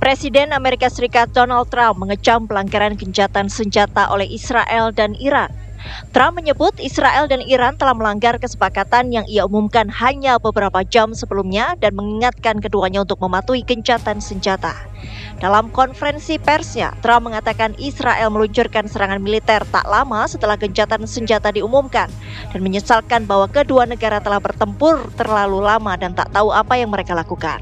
Presiden Amerika Serikat Donald Trump mengecam pelanggaran gencatan senjata oleh Israel dan Iran. Trump menyebut Israel dan Iran telah melanggar kesepakatan yang ia umumkan hanya beberapa jam sebelumnya dan mengingatkan keduanya untuk mematuhi gencatan senjata. Dalam konferensi persnya, Trump mengatakan Israel meluncurkan serangan militer tak lama setelah gencatan senjata diumumkan dan menyesalkan bahwa kedua negara telah bertempur terlalu lama dan tak tahu apa yang mereka lakukan.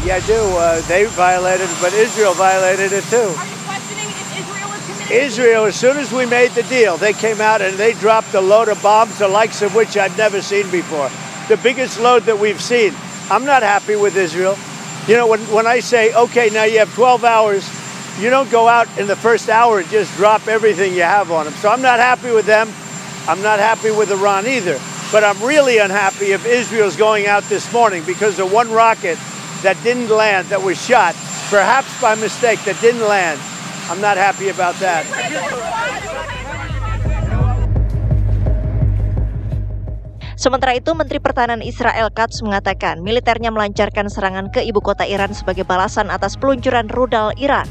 Yeah, I do. They violated it, but Israel violated it too. Are you questioning if Israel is committed? Israel, as soon as we made the deal, they came out and they dropped a load of bombs, the likes of which I'd never seen before. The biggest load that we've seen. I'm not happy with Israel. You know, when I say, okay, now you have 12 hours, you don't go out in the first hour and just drop everything you have on them. So I'm not happy with them. I'm not happy with Iran either. But I'm really unhappy if Israel's going out this morning because of one rocket that didn't land, that was shot, perhaps by mistake, that didn't land. I'm not happy about that. Sementara itu, Menteri Pertahanan Israel Katz mengatakan militernya melancarkan serangan ke ibu kota Iran sebagai balasan atas peluncuran rudal Iran.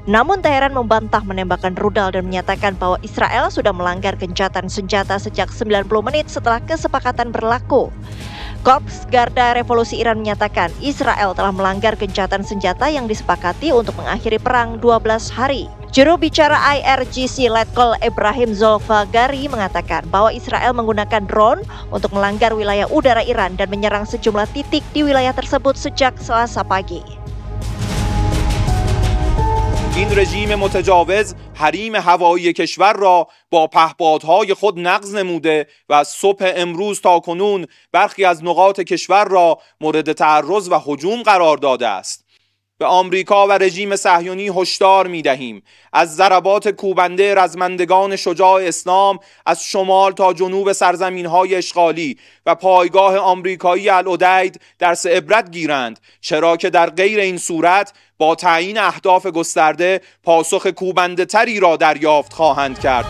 Namun Teheran membantah menembakkan rudal dan menyatakan bahwa Israel sudah melanggar gencatan senjata sejak 90 menit setelah kesepakatan berlaku. Korps Garda Revolusi Iran menyatakan Israel telah melanggar gencatan senjata yang disepakati untuk mengakhiri perang 12 hari. Juru bicara IRGC Letkol Ibrahim Zolfagari mengatakan bahwa Israel menggunakan drone untuk melanggar wilayah udara Iran dan menyerang sejumlah titik di wilayah tersebut sejak Selasa pagi. این رژیم متجاوز حریم هوایی کشور را با پهپادهای خود نقض نموده و از صبح امروز تا کنون برخی از نقاط کشور را مورد تعرض و هجوم قرار داده است. به آمریکا و رژیم صهیونی هشدار می‌دهیم از ضربات کوبنده رزمندگان شجاع اسلام از شمال تا جنوب سرزمین‌های اشغالی و پایگاه آمریکایی العدید درس عبرت گیرند، چرا که در غیر این صورت با تعیین اهداف گسترده پاسخ کوبنده تری را دریافت خواهند کرد.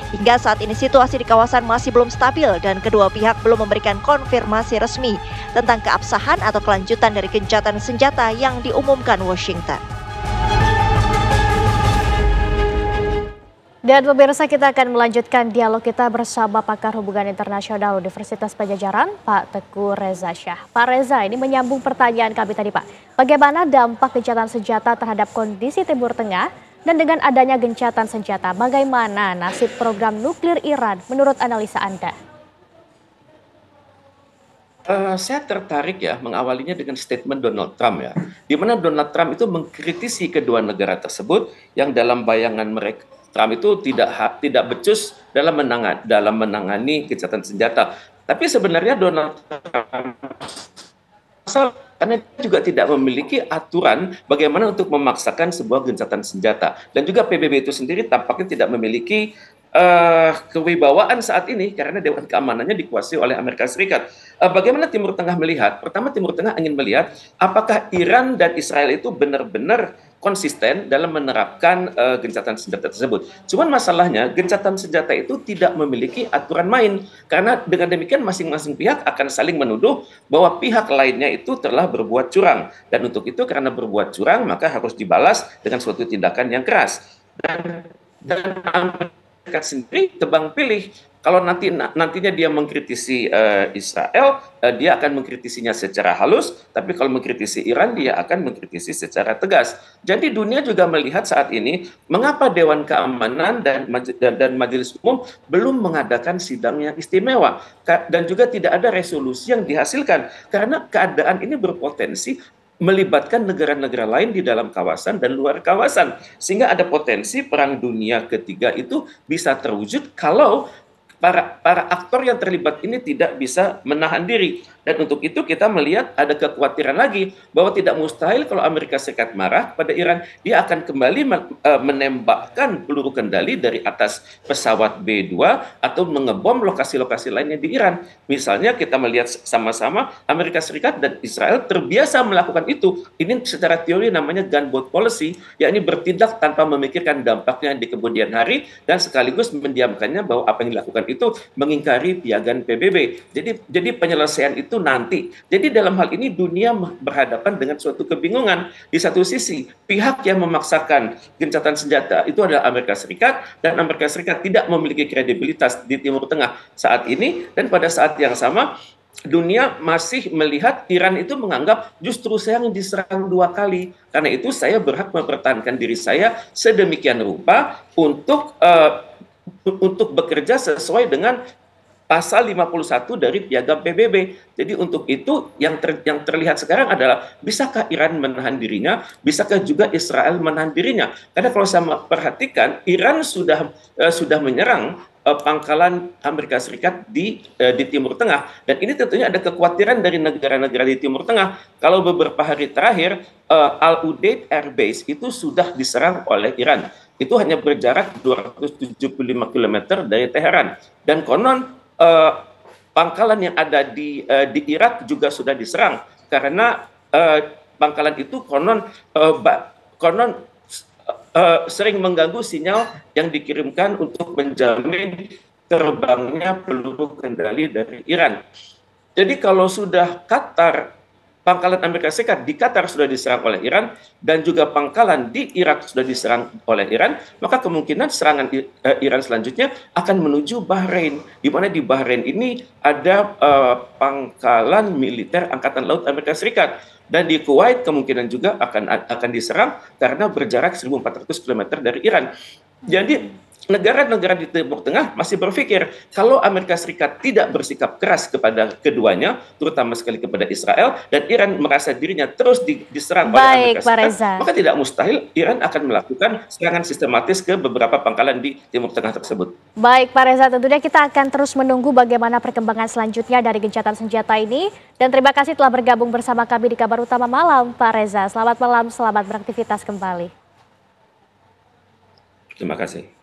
Hingga saat ini situasi di kawasan masih belum stabil dan kedua pihak belum memberikan konfirmasi resmi tentang keabsahan atau kelanjutan dari gencatan senjata yang diumumkan Washington. Dan pemirsa, kita akan melanjutkan dialog kita bersama pakar hubungan internasional Universitas Padjadjaran, Pak Teguh Reza Shah. Pak Reza, ini menyambung pertanyaan kami tadi, Pak. Bagaimana dampak gencatan senjata terhadap kondisi Timur Tengah? Dan dengan adanya gencatan senjata, bagaimana nasib program nuklir Iran menurut analisa Anda? Saya tertarik ya mengawalinya dengan statement Donald Trump ya, di mana Donald Trump itu mengkritisi kedua negara tersebut yang dalam bayangan mereka Trump itu tidak becus dalam menangani gencatan senjata. Tapi sebenarnya Donald Trump karena juga tidak memiliki aturan bagaimana untuk memaksakan sebuah gencatan senjata. Dan juga PBB itu sendiri tampaknya tidak memiliki kewibawaan saat ini karena Dewan Keamanannya dikuasai oleh Amerika Serikat. Bagaimana Timur Tengah melihat? Pertama, Timur Tengah ingin melihat apakah Iran dan Israel itu benar-benar konsisten dalam menerapkan gencatan senjata tersebut. Cuman masalahnya gencatan senjata itu tidak memiliki aturan main karena dengan demikian masing-masing pihak akan saling menuduh bahwa pihak lainnya itu telah berbuat curang, dan untuk itu karena berbuat curang maka harus dibalas dengan suatu tindakan yang keras. Dan Amerika sendiri tebang pilih. Kalau nantinya dia mengkritisi Israel, dia akan mengkritisinya secara halus, tapi kalau mengkritisi Iran, dia akan mengkritisi secara tegas. Jadi dunia juga melihat saat ini, mengapa Dewan Keamanan dan Majelis Umum belum mengadakan sidang yang istimewa, dan juga tidak ada resolusi yang dihasilkan, karena keadaan ini berpotensi melibatkan negara-negara lain di dalam kawasan dan luar kawasan, sehingga ada potensi perang dunia ketiga itu bisa terwujud kalau para aktor yang terlibat ini tidak bisa menahan diri. Dan untuk itu kita melihat ada kekhawatiran lagi bahwa tidak mustahil kalau Amerika Serikat marah pada Iran, dia akan kembali menembakkan peluru kendali dari atas pesawat B-2 atau mengebom lokasi-lokasi lainnya di Iran. Misalnya kita melihat sama-sama Amerika Serikat dan Israel terbiasa melakukan itu. Ini secara teori namanya gunboat policy, yakni bertindak tanpa memikirkan dampaknya di kemudian hari dan sekaligus mendiamkannya bahwa apa yang dilakukan itu mengingkari piagam PBB. Jadi penyelesaian itu nanti. Jadi dalam hal ini dunia berhadapan dengan suatu kebingungan. Di satu sisi, pihak yang memaksakan gencatan senjata itu adalah Amerika Serikat, dan Amerika Serikat tidak memiliki kredibilitas di Timur Tengah saat ini, dan pada saat yang sama dunia masih melihat Iran itu menganggap justru saya yang diserang 2 kali. Karena itu saya berhak mempertahankan diri saya sedemikian rupa untuk bekerja sesuai dengan pasal 51 dari piagam PBB. Jadi untuk itu yang terlihat sekarang adalah bisakah Iran menahan dirinya, bisakah juga Israel menahan dirinya. Karena kalau saya perhatikan Iran sudah menyerang pangkalan Amerika Serikat di Timur Tengah, dan ini tentunya ada kekhawatiran dari negara-negara di Timur Tengah. Kalau beberapa hari terakhir Al-Udeid Air Base itu sudah diserang oleh Iran. Itu hanya berjarak 275 km dari Teheran, dan konon pangkalan yang ada di Irak juga sudah diserang karena pangkalan itu konon sering mengganggu sinyal yang dikirimkan untuk menjamin terbangnya peluru kendali dari Iran. Jadi kalau sudah pangkalan Amerika Serikat di Qatar sudah diserang oleh Iran, dan juga pangkalan di Irak sudah diserang oleh Iran, maka kemungkinan serangan Iran selanjutnya akan menuju Bahrain, di mana di Bahrain ini ada pangkalan militer Angkatan Laut Amerika Serikat. Dan di Kuwait kemungkinan juga akan diserang karena berjarak 1.400 km dari Iran. Jadi negara-negara di Timur Tengah masih berpikir kalau Amerika Serikat tidak bersikap keras kepada keduanya, terutama sekali kepada Israel, dan Iran merasa dirinya terus diserang oleh Amerika Serikat, maka tidak mustahil Iran akan melakukan serangan sistematis ke beberapa pangkalan di Timur Tengah tersebut. Baik Pak Reza, tentunya kita akan terus menunggu bagaimana perkembangan selanjutnya dari gencatan senjata ini. Dan terima kasih telah bergabung bersama kami di Kabar Utama Malam, Pak Reza. Selamat malam, selamat beraktivitas kembali. Terima kasih.